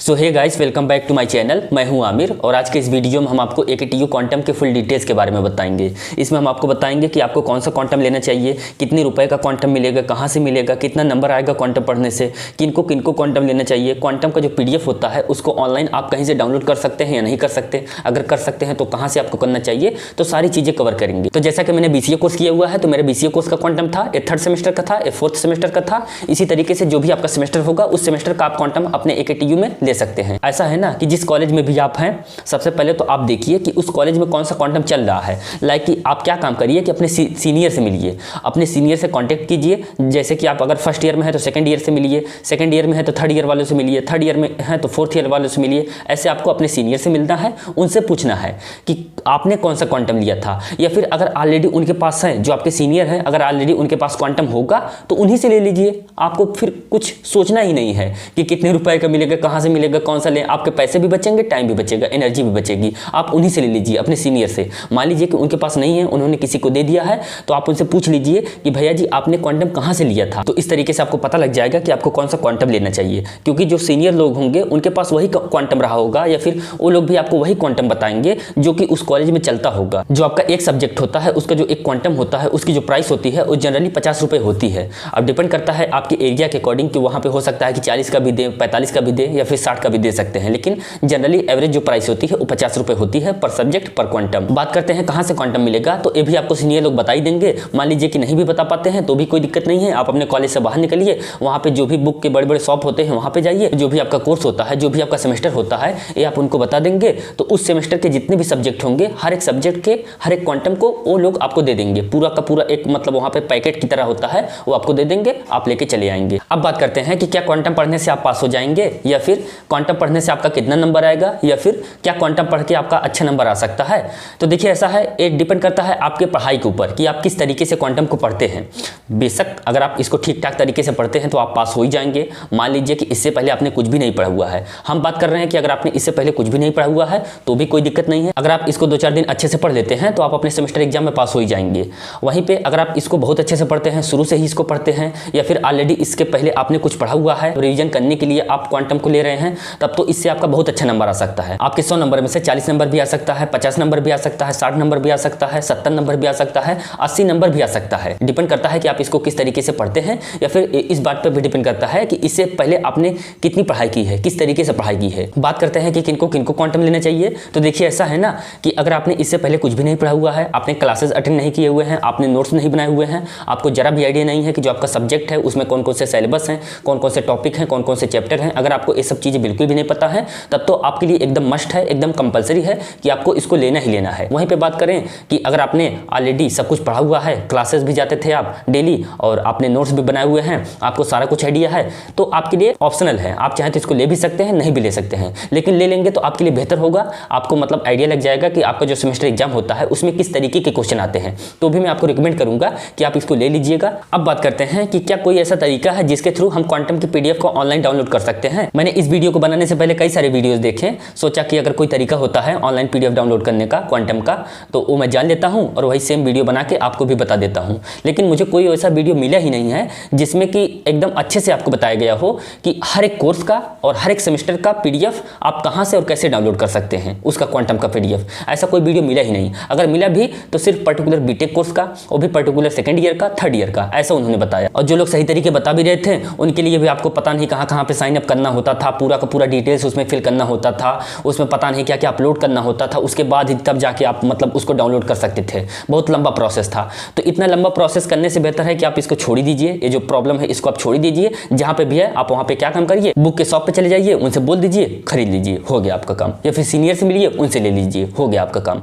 So hey guys, welcome back to my channel. मैं हूं आमिर और आज के इस वीडियो में हम आपको AKTU क्वांटम के फुल डिटेल्स के बारे में बताएंगे। इसमें हम आपको बताएंगे कि आपको कौन सा क्वांटम लेना चाहिए, कितने रुपए का क्वांटम मिलेगा, कहां से मिलेगा, कितना नंबर आएगा क्वांटम पढ़ने से, किनको किनको क्वांटम लेना चाहिए, क्वांटम का जो PDF होता है उसको ऑनलाइन आप कहीं से डाउनलोड कर सकते हैं या नहीं कर सकते, अगर कर सकते हैं तो कहाँ से आपको करना चाहिए, तो सारी चीज़ें कवर करेंगे। तो जैसा कि मैंने BCA कोर्स किया हुआ है तो मेरे BCA कोर्स का क्वांटम था, ये 3rd सेमेस्टर का था, ये 4th सेमेस्टर का था। इसी तरीके से जो भी आपका सेमेस्टर होगा उस सेमेस्टर का आप क्वांटम अपने AKTU में ले सकते हैं। ऐसा है ना कि जिस कॉलेज में भी आप हैं, सबसे पहले तो आप देखिए कि उस कॉलेज में कौन सा क्वांटम चल रहा है। लाइक कि आप क्या काम करिए कि अपने सीनियर से मिलिए, अपने सीनियर से कांटेक्ट कीजिए। जैसे कि आप अगर फर्स्ट ईयर में है तो सेकंड ईयर से मिलिए, सेकंड ईयर में है तो थर्ड ईयर वालों से मिलिए, थर्ड ईयर में है तो फोर्थ ईयर वालों से मिलिए। ऐसे आपको अपने सीनियर से मिलना है, उनसे पूछना है कि आपने कौन सा क्वांटम लिया था, या फिर अगर ऑलरेडी उनके पास है, जो आपके सीनियर हैं, अगर ऑलरेडी उनके पास क्वांटम होगा तो उन्हीं से ले लीजिए। आपको फिर कुछ सोचना ही नहीं है कि कितने रुपए का मिलेगा, कहाँ से मिलेगा, कौन सा लें। आपके पैसे भी बचेंगे, टाइम भी बचेगा, एनर्जी भी बचेगी। आप उन्हीं से ले लीजिए, अपने सीनियर से। मान लीजिए कि उनके पास नहीं है, उन्होंने किसी को दे दिया है, तो आप उनसे पूछ लीजिए कि भैया जी आपने क्वांटम कहाँ से लिया था। तो इस तरीके से आपको पता लग जाएगा कि आपको कौन सा क्वांटम लेना चाहिए, क्योंकि जो सीनियर लोग होंगे उनके पास वही क्वांटम रहा होगा, या फिर वो लोग भी आपको वही क्वांटम बताएंगे जो कि उस कॉलेज में चलता होगा। जो आपका एक सब्जेक्ट होता है उसका जो एक क्वांटम होता है उसकी जो प्राइस होती है वो जनरली 50 रुपये होती है। अब डिपेंड करता है आपके एरिया के अकॉर्डिंग कि वहाँ पे हो सकता है कि 40 का भी दे, 45 का भी दे, या फिर 60 का भी दे सकते हैं, लेकिन जनरली एवरेज जो प्राइस होती है वो 50 रुपये होती है पर सब्जेक्ट पर क्वांटम। बात करते हैं कहाँ से क्वांटम मिलेगा, तो ये भी आपको सीनियर लोग बता ही देंगे। मान लीजिए कि नहीं भी बता पाते हैं तो भी कोई दिक्कत नहीं है, आप अपने कॉलेज से बाहर निकलिए, वहाँ पे जो भी बुक के बड़े बड़े शॉप होते हैं वहाँ पे जाइए, जो भी आपका कोर्स होता है, जो भी आपका सेमेस्टर होता है, ये आप उनको बता देंगे। तो उस सेमेस्टर के जितने भी सब्जेक्ट होंगे, हर एक सब्जेक्ट के हर एक क्वांटम को वो लोग आपको दे देंगे। पूरा का पूरा एक मतलब वहाँ पे पैकेट की तरह होता है, वो आपको दे देंगे, आप लेके चले आएंगे। अब बात करते हैं कि क्या क्वांटम पढ़ने से आप पास हो जाएंगे, या फिर क्वांटम पढ़ने से आपका कितना नंबर आएगा, या फिर क्या क्वांटम पढ़ के आपका अच्छा नंबर आ सकता है। तो देखिए ऐसा है, ये डिपेंड करता है आपके पढ़ाई के ऊपर कि आप किस तरीके से क्वांटम को पढ़ते हैं। बेशक अगर आप इसको ठीक ठाक तरीके से पढ़ते हैं तो आप पास हो ही जाएंगे। मान लीजिए कि इससे पहले आपने कुछ भी नहीं पढ़ा हुआ है, हम बात कर रहे हैं कि अगर आपने इससे पहले कुछ भी नहीं पढ़ा हुआ है तो भी कोई दिक्कत नहीं है। अगर आप इसको 2-4 दिन अच्छे से पढ़ लेते हैं तो आप अपने सेमेस्टर एग्जाम में पास हो ही जाएंगे। वहीं पे अगर आप इसको बहुत अच्छे से पढ़ते हैं, शुरू से ही इसको पढ़ते हैं, या फिर ऑलरेडी इसके पहले आपने कुछ पढ़ा हुआ है, रिवीजन करने के लिए आप क्वांटम को ले रहे हैं, तब तो इससे आपका बहुत अच्छा नंबर आ सकता है। आपके 100 नंबर में से 40 नंबर भी आ सकता है, 50 नंबर भी आ सकता है, 60 नंबर भी आ सकता है, 70 नंबर भी आ सकता है, 80 नंबर भी आ सकता है। डिपेंड करता है कि आप इसको किस तरीके से पढ़ते हैं, या फिर इस बात पर भी डिपेंड करता है कि इससे पहले आपने कितनी पढ़ाई की है, किस तरीके से पढ़ाई की है। बात करते हैं कि किनको किनको क्वांटम लेना चाहिए। तो देखिए ऐसा है ना कि अगर आपने इससे पहले कुछ भी नहीं पढ़ा हुआ है, आपने क्लासेस अटेंड नहीं किए हुए हैं, आपने नोट्स नहीं बनाए हुए हैं, आपको जरा भी आइडिया नहीं है कि जो आपका सब्जेक्ट है उसमें कौन कौन से सिलेबस हैं, कौन कौन से टॉपिक हैं, कौन कौन से चैप्टर हैं, अगर आपको ये सब चीज़ें बिल्कुल भी नहीं पता है, तब तो आपके लिए एकदम मस्ट है, एकदम कंपलसरी है कि आपको इसको लेना ही लेना है। वहीं पे बात करें कि अगर आपने ऑलरेडी सब कुछ पढ़ा हुआ है, क्लासेस भी जाते थे आप डेली, और आपने नोट्स भी बनाए हुए हैं, आपको सारा कुछ आइडिया है, तो आपके लिए ऑप्शनल है। आप चाहें तो इसको ले भी सकते हैं, नहीं भी ले सकते हैं, लेकिन ले लेंगे तो आपके लिए बेहतर होगा। आपको मतलब आइडिया लग जाएगा कि आपका जो सेमेस्टर एग्जाम होता है उसमें किस तरीके के क्वेश्चन आते हैं। तो भी मैं आपको रिकमेंड करूंगा कि आप इसको ले लीजिएगा। अब बात करते हैं कि क्या कोई ऐसा तरीका है जिसके थ्रू हम क्वांटम की PDF को ऑनलाइन डाउनलोड कर सकते हैं। मैंने इस वीडियो को बनाने से पहले कई सारे वीडियोस देखे, सोचा कि अगर कोई तरीका होता है ऑनलाइन PDF डाउनलोड करने का क्वांटम का, तो वो मैं जान लेता हूं और वही सेम वीडियो बना के आपको भी बता देता हूं। लेकिन मुझे कोई ऐसा वीडियो मिला ही नहीं है जिसमें कि एकदम अच्छे से आपको बताया गया हो कि हर एक कोर्स का और हर एक सेमेस्टर का PDF आप कहां से और कैसे डाउनलोड कर सकते हैं, उसका क्वांटम का PDF। ऐसा कोई वीडियो मिला ही नहीं। अगर मिला भी तो सिर्फ पर्टिकुलर BTech कोर्स का, वो भी पर्टिकुलर सेकंड ईयर का, थर्ड ईयर का, ऐसा उन्होंने बताया। और जो लोग सही तरीके बता भी रहे थे उनके लिए भी आपको पता नहीं कहाँ कहाँ पे साइन अप करना होता था, पूरा का पूरा डिटेल्स उसमें फिल करना होता था, उसमें पता नहीं क्या क्या अपलोड करना होता था, उसके बाद ही तब जाके आप मतलब उसको डाउनलोड कर सकते थे। बहुत लंबा प्रोसेस था। तो इतना लंबा प्रोसेस करने से बेहतर है कि आप इसको छोड़ ही दीजिए। ये जो प्रॉब्लम है इसको आप छोड़ ही दीजिए। जहाँ पे भी है आप वहाँ पे क्या काम करिए, बुक के शॉप पे चले जाइए, उनसे बोल दीजिए, खरीद लीजिए, हो गया आपका काम। या फिर सीनियर से मिलिए, उनसे ले लीजिए, हो गया आपका काम।